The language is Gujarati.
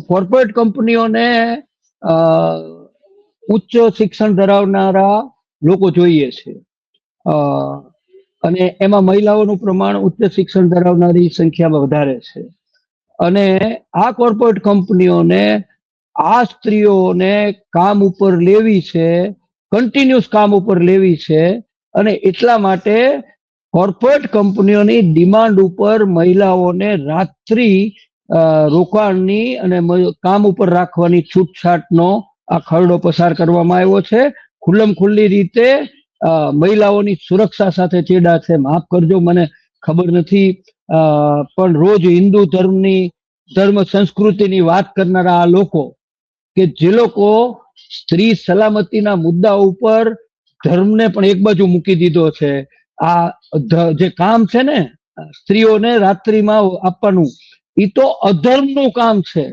કોર્પોરેટ કંપનીઓને ઉચ્ચ શિક્ષણ ધરાવનારા લોકો જોઈએ છે, અને એમાં મહિલાઓનું પ્રમાણ ઉચ્ચ શિક્ષણ ધરાવનારી સંખ્યામાં વધારે છે. અને આ કોર્પોરેટ કંપનીઓને આ સ્ત્રીઓને કામ ઉપર લેવી છે, કન્ટિન્યુઅસ કામ ઉપર લેવી છે, અને એટલા માટે કોર્પોરેટ કંપનીઓની ડિમાન્ડ ઉપર મહિલાઓને રાત્રિ રોકાણની અને કામ ઉપર રાખવાની છૂટછાટનો આ ખરડો પસાર કરવામાં આવ્યો છે. ખુલ્લમ ખુલ્લી રીતે મહિલાઓની સુરક્ષા સાથે ચેડા છે. માફ કરજો, મને ખબર નથી, પણ રોજ હિન્દુ ધર્મ સંસ્કૃતિની વાત કરનારા આ લોકો, કે જે લોકો સ્ત્રી સલામતીના મુદ્દા ઉપર ધર્મને પણ એક બાજુ મૂકી દીધો છે. આ જે કામ છે ને સ્ત્રીઓને રાત્રિમાં આપવાનું, એ તો અધર્મનું કામ છે.